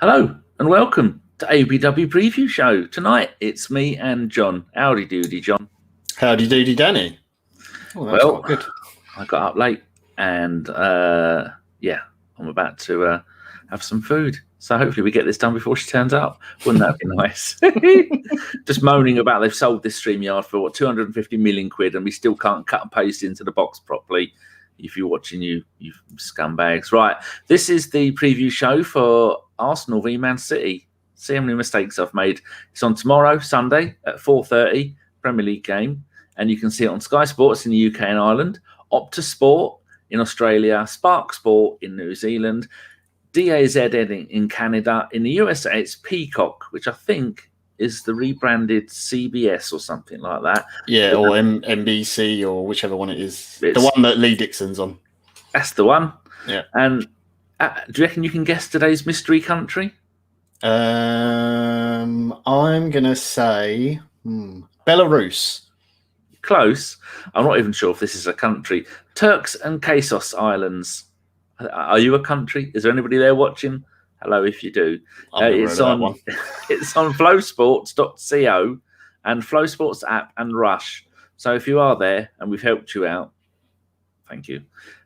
Hello and welcome to ABW Preview Show. Tonight it's me and John. Howdy doody, John. Howdy doody, Danny. Oh, that's quite good. I got up late and I'm about to have some food. So hopefully we get this done before she turns up. Wouldn't that be nice? Just moaning about they've sold this StreamYard for 250 million quid and we still can't cut and paste into the box properly. If you're watching, you scumbags. Right, this is the preview show for Arsenal v Man City. See how many mistakes I've made. It's on tomorrow, Sunday, at 4:30, Premier League game. And you can see it on Sky Sports in the UK and Ireland, Optus Sport in Australia, Spark Sport in New Zealand, DAZN in Canada. In the USA, it's Peacock, which I think is the rebranded CBS or something like that. Yeah, or NBC or whichever one it is. The one that Lee Dixon's on. That's the one. Yeah. And do you reckon you can guess today's mystery country? I'm going to say Belarus. Close. I'm not even sure if this is a country. Turks and Caicos Islands. Are you a country? Is there anybody there watching? Hello, if you do. It's on flowsports.co and Flowsports app and Rush. So if you are there and we've helped you out, thank you.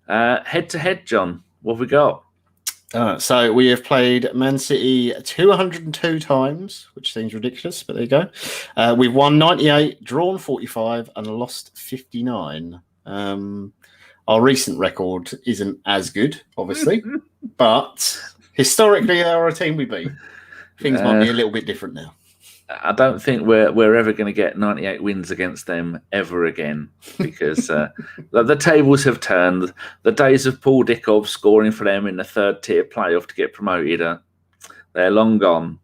Head to head, John, what have we got? So we have played Man City 202 times, which seems ridiculous, but there you go. We've won 98, drawn 45, and lost 59. Our recent record isn't as good, obviously, but historically, they're a team we beat. Things might be a little bit different now. I don't think we're ever going to get 98 wins against them ever again because the tables have turned. The days of Paul Dickov scoring for them in the third tier playoff to get promoted, they're long gone.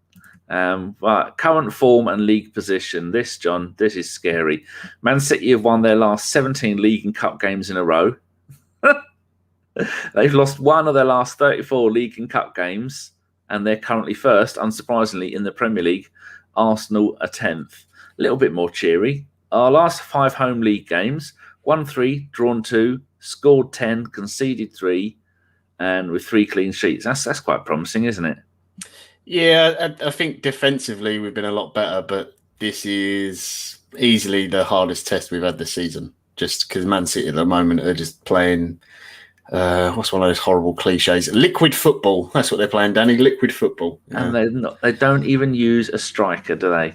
But current form and league position, this is scary. Man City have won their last 17 league and cup games in a row. They've lost one of their last 34 league and cup games, and they're currently first, unsurprisingly, in the Premier League. Arsenal are 10th. A little bit more cheery. Our last 5 home league games, won 3, drawn 2, scored 10, conceded 3, and with 3 clean sheets. That's quite promising, isn't it? Yeah, I think defensively we've been a lot better, but this is easily the hardest test we've had this season. Just because Man City at the moment are just playing, what's one of those horrible cliches? Liquid football. That's what they're playing, Danny. Liquid football. And they don't even use a striker, do they?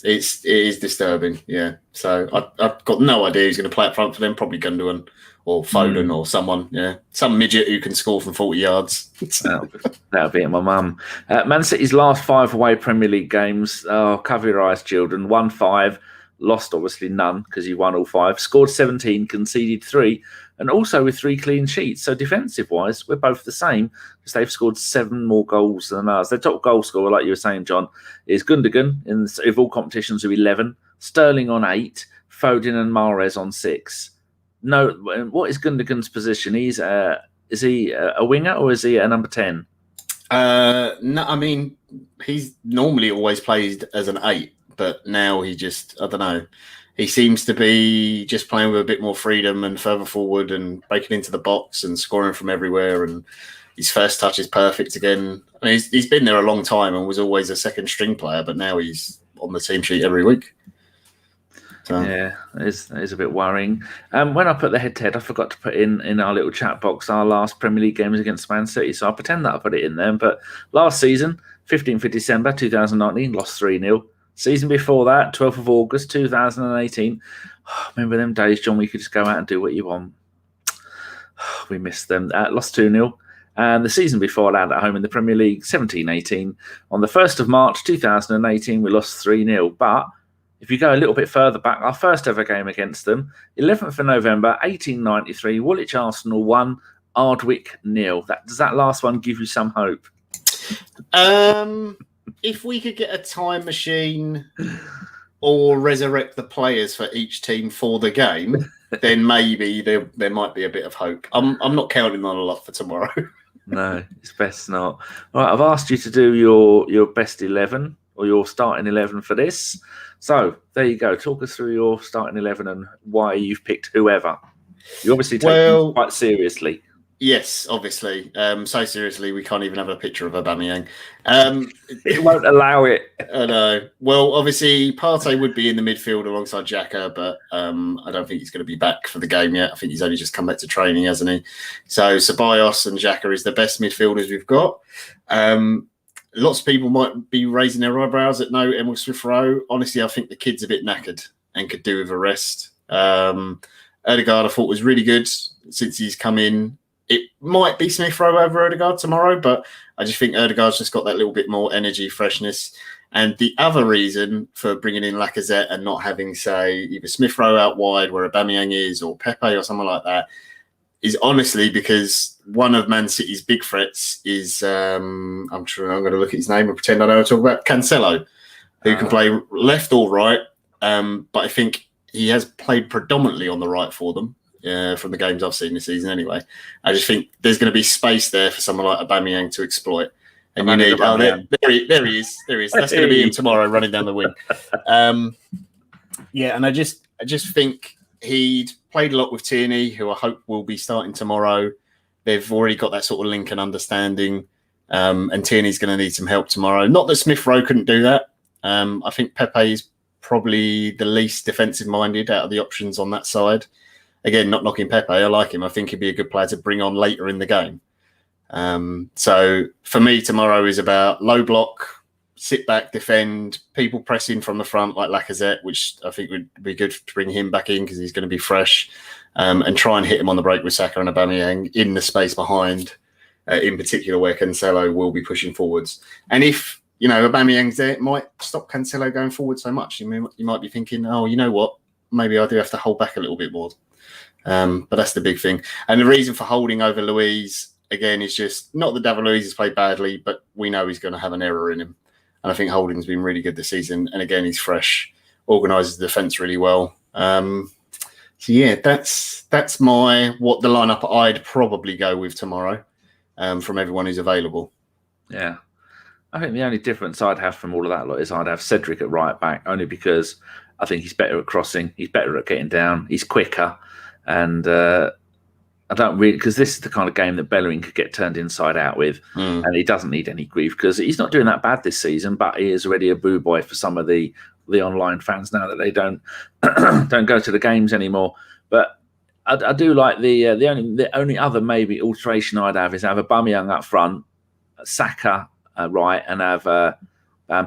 It is disturbing, yeah. So I've got no idea who's going to play up front for them. Probably Gundogan or Foden or someone, yeah. Some midget who can score from 40 yards. That'll be it, my mum. Man City's last 5 away Premier League games. Oh, cover your eyes, children. Won 5. Lost, obviously, none because he won all 5. Scored 17, conceded 3, and also with 3 clean sheets. So defensive-wise, we're both the same because they've scored 7 more goals than us. Their top goal scorer, like you were saying, John, is Gundogan in all competitions with 11, Sterling on 8, Foden and Mahrez on 6. No, what is Gundogan's position? Is he a winger or is he a number 10? No, I mean, he's normally always played as an 8. But now he just, I don't know, he seems to be just playing with a bit more freedom and further forward and breaking into the box and scoring from everywhere. And his first touch is perfect again. I mean, he's been there a long time and was always a second string player, but now he's on the team sheet every week. So. Yeah, it is a bit worrying. When I put the head-to-head, I forgot to put in our little chat box our last Premier League games against Man City. So I pretend that I put it in there. But last season, 15th of December 2019, lost 3-0. Season before that, 12th of August 2018. Remember them days, John, we could just go out and do what you want. We missed them. Lost 2-0. And the season before that, at home in the Premier League, 17-18. On the 1st of March 2018, we lost 3-0. But if you go a little bit further back, our first ever game against them, 11th of November 1893, Woolwich Arsenal 1, Ardwick 0. Does that last one give you some hope? If we could get a time machine or resurrect the players for each team for the game, then maybe there might be a bit of hope. I'm not counting on a lot for tomorrow. No, it's best not. All right, I've asked you to do your best 11 or your starting 11 for this. So there you go. Talk us through your starting 11 and why you've picked whoever. You obviously take them quite seriously. Yes, obviously. So seriously, we can't even have a picture of Aubameyang. It won't allow it. I know. Well, obviously, Partey would be in the midfield alongside Xhaka, but I don't think he's going to be back for the game yet. I think he's only just come back to training, hasn't he? So Ceballos and Xhaka is the best midfielders we've got. Lots of people might be raising their eyebrows at no Emil Smith-Rowe. Honestly, I think the kid's a bit knackered and could do with a rest. Odegaard, I thought, was really good since he's come in. It might be Smith-Rowe over Odegaard tomorrow, but I just think Odegaard's just got that little bit more energy, freshness. And the other reason for bringing in Lacazette and not having, say, either Smith-Rowe out wide where Aubameyang is or Pepe or someone like that is honestly because one of Man City's big threats is, I'm going to look at his name and pretend I know what I'm talking about, Cancelo, who can play left or right. But I think he has played predominantly on the right for them. From the games I've seen this season anyway. I just think there's going to be space there for someone like Aubameyang to exploit. And you need, there he is. That's going to be him tomorrow running down the wing. And I just think he'd played a lot with Tierney, who I hope will be starting tomorrow. They've already got that sort of link and understanding. And Tierney's going to need some help tomorrow. Not that Smith-Rowe couldn't do that. I think Pepe is probably the least defensive-minded out of the options on that side. Again, not knocking Pepe, I like him. I think he'd be a good player to bring on later in the game. So for me, tomorrow is about low block, sit back, defend, people pressing from the front like Lacazette, which I think would be good to bring him back in because he's going to be fresh, and try and hit him on the break with Saka and Aubameyang in the space behind, in particular where Cancelo will be pushing forwards. And if, Aubameyang's there, it might stop Cancelo going forward so much. You might be thinking, oh, you know what? Maybe I do have to hold back a little bit more. But that's the big thing. And the reason for holding over Luiz, again, is just not that David Luiz has played badly, but we know he's going to have an error in him. And I think Holding's been really good this season. And again, he's fresh, organises the defence really well. That's what the lineup I'd probably go with tomorrow, from everyone who's available. Yeah. I think the only difference I'd have from all of that lot is I'd have Cedric at right back, only because I think he's better at crossing. He's better at getting down. He's quicker. And I don't really, because this is the kind of game that Bellerin could get turned inside out with, and he doesn't need any grief because he's not doing that bad this season. But he is already a boo boy for some of the online fans now that they don't go to the games anymore. But I do like the only other maybe alteration I'd have is have Aubameyang up front, Saka right, and have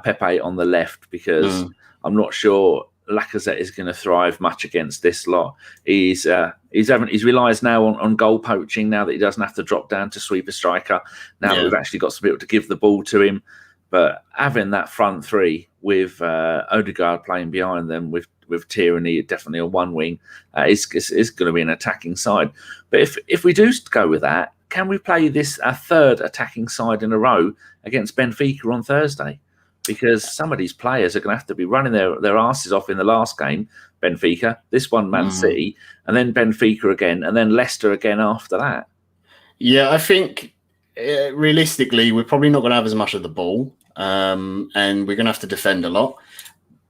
Pepe on the left because I'm not sure Lacazette is going to thrive much against this lot. He relies now on goal poaching now that he doesn't have to drop down to sweep a striker. Now that we've actually got some people to give the ball to him. But having that front three with Odegaard playing behind them with Tierney definitely on one wing is going to be an attacking side. But if we do go with that, can we play this a third attacking side in a row against Benfica on Thursday? Because some of these players are going to have to be running their asses off in the last game, Benfica, this one Man City, and then Benfica again, and then Leicester again after that. Yeah, I think realistically, we're probably not going to have as much of the ball, and we're going to have to defend a lot.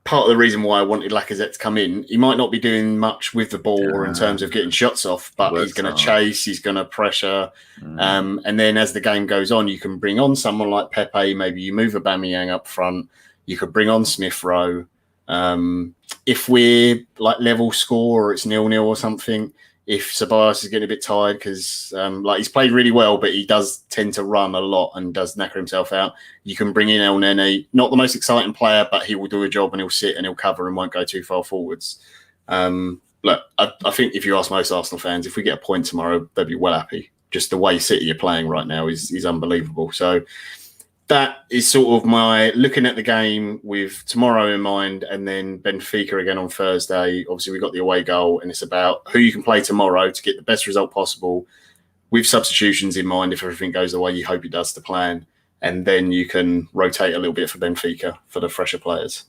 Part of the reason why I wanted Lacazette to come in, he might not be doing much with the ball or in terms of getting shots off, but he's going to chase, he's going to pressure. And then as the game goes on, you can bring on someone like Pepe, maybe you move Aubameyang up front, you could bring on Smith-Rowe. If we're like level score or it's 0-0 or something, if Ceballos is getting a bit tired because he's played really well, but he does tend to run a lot and does knacker himself out, you can bring in El Nene, not the most exciting player, but he will do a job and he'll sit and he'll cover and won't go too far forwards. Look, I think if you ask most Arsenal fans, if we get a point tomorrow, they'll be well happy. Just the way City are playing right now is unbelievable. So that is sort of my looking at the game with tomorrow in mind, and then Benfica again on Thursday. Obviously, we've got the away goal, and it's about who you can play tomorrow to get the best result possible with substitutions in mind if everything goes the way you hope it does to plan. And then you can rotate a little bit for Benfica for the fresher players.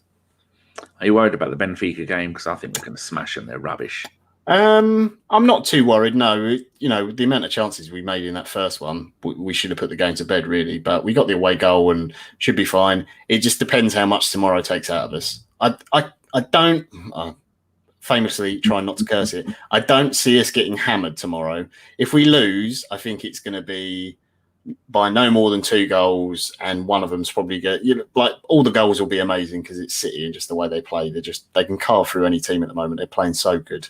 Are you worried about the Benfica game? Because I think we're going to smash them. They're rubbish. I'm not too worried. No, the amount of chances we made in that first one, we should have put the game to bed, really. But we got the away goal and should be fine. It just depends how much tomorrow takes out of us. I don't. famously try not to curse it. I don't see us getting hammered tomorrow. If we lose, I think it's going to be by no more than 2 goals, and one of them's probably like all the goals will be amazing because it's City and just the way they play. They can carve through any team at the moment. They're playing so good.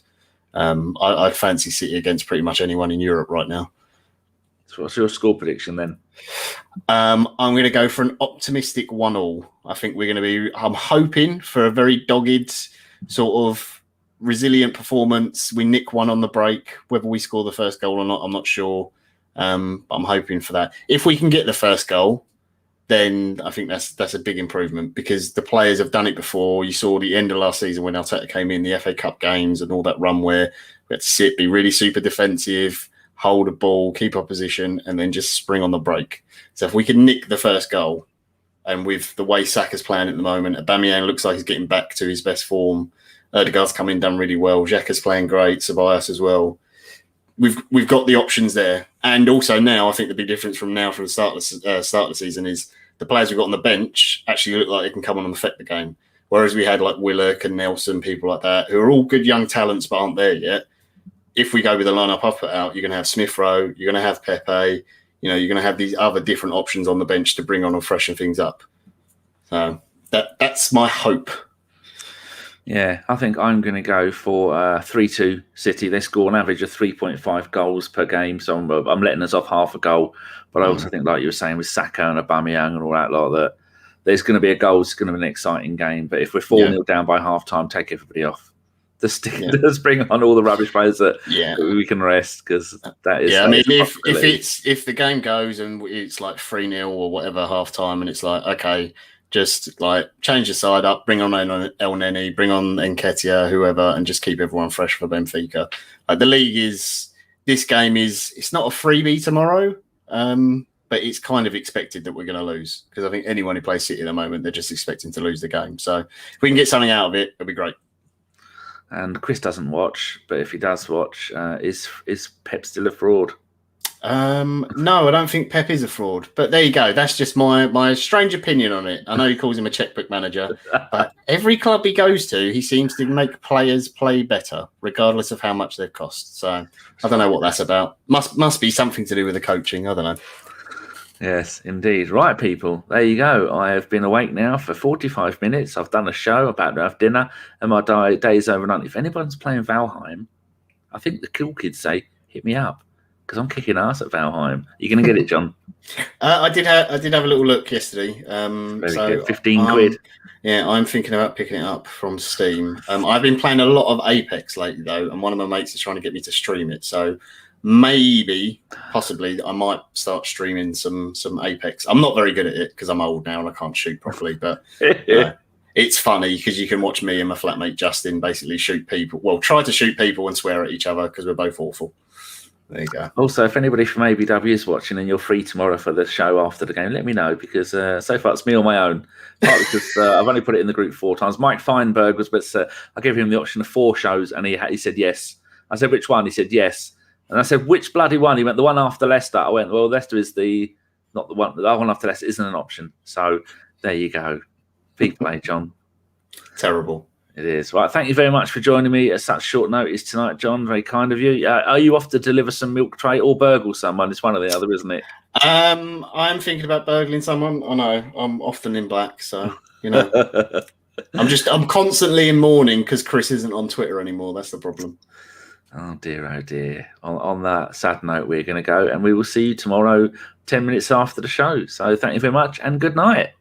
I fancy City against pretty much anyone in Europe right now. So what's your score prediction then? I'm going to go for an optimistic 1-1. I think we're going to be. I'm hoping for a very dogged, sort of resilient performance. We nick one on the break. Whether we score the first goal or not, I'm not sure. I'm hoping for that. If we can get the first goal, then I think that's a big improvement because the players have done it before. You saw the end of last season when Arteta came in, the FA Cup games and all that run where we had to sit, be really super defensive, hold a ball, keep opposition, and then just spring on the break. So if we can nick the first goal, and with the way Saka's playing at the moment, Aubameyang looks like he's getting back to his best form. Odegaard's come in, done really well. Xhaka's playing great. Ceballos as well. We've got the options there, and also now I think the big difference from the start of the season is the players we've got on the bench actually look like they can come on and affect the game. Whereas we had like Willock and Nelson, people like that, who are all good young talents but aren't there yet. If we go with the lineup I've put out, you're going to have Smith Rowe, you're going to have Pepe, you're going to have these other different options on the bench to bring on and freshen things up. So that's my hope. Yeah, I think I'm going to go for 3-2 City. They score an average of 3.5 goals per game, so I'm letting us off half a goal. But I also think, like you were saying, with Saka and Aubameyang and all that, that there's going to be a goal. It's going to be an exciting game. But if we're 4-0 down by half time, take everybody off. Just bring on all the rubbish players that we can rest because that is. Yeah, I mean, if the game goes and it's like 3-0 or whatever half time, and it's like okay. Just like change the side up, bring on El Neni, bring on Nketiah, whoever, and just keep everyone fresh for Benfica. Like this game it's not a freebie tomorrow, but it's kind of expected that we're going to lose because I think anyone who plays City at the moment, they're just expecting to lose the game. So if we can get something out of it, it'll be great. And Chris doesn't watch, but if he does watch, is Pep still a fraud? No, I don't think Pep is a fraud. But there you go. That's just my strange opinion on it. I know he calls him a checkbook manager, but every club he goes to, he seems to make players play better, regardless of how much they've cost. So I don't know what that's about. Must be something to do with the coaching. I don't know. Yes, indeed. Right, people. There you go. I have been awake now for 45 minutes. I've done a show, about to have dinner, and my day's overnight. If anyone's playing Valheim, I think the cool kids say, hit me up. Because I'm kicking ass at Valheim. You're going to get it, John? I did have a little look yesterday. Very good. 15 quid. Yeah, I'm thinking about picking it up from Steam. I've been playing a lot of Apex lately, though, and one of my mates is trying to get me to stream it. So possibly, I might start streaming some Apex. I'm not very good at it because I'm old now and I can't shoot properly, but it's funny because you can watch me and my flatmate Justin basically shoot people. Well, try to shoot people and swear at each other because we're both awful. There you go. Also, if anybody from ABW is watching and you're free tomorrow for the show after the game, let me know because so far it's me on my own. Partly because I've only put it in the group 4 times. Mike Feinberg was, but I gave him the option of 4 shows and he said yes. I said, which one? He said yes. And I said, which bloody one? He went, the one after Leicester. I went, well, Leicester is not the one. The one after Leicester isn't an option. So there you go. Peak play, John. Terrible. It is. Right, thank you very much for joining me at such short notice tonight, John. Very kind of you. Are you off to deliver some milk tray or burgle someone? It's one or the other, isn't it? I'm thinking about burgling someone. I know. I'm often in black, so, I'm constantly in mourning because Chris isn't on Twitter anymore. That's the problem. Oh, dear. On that sad note, we're going to go, and we will see you tomorrow, 10 minutes after the show. So thank you very much, and good night.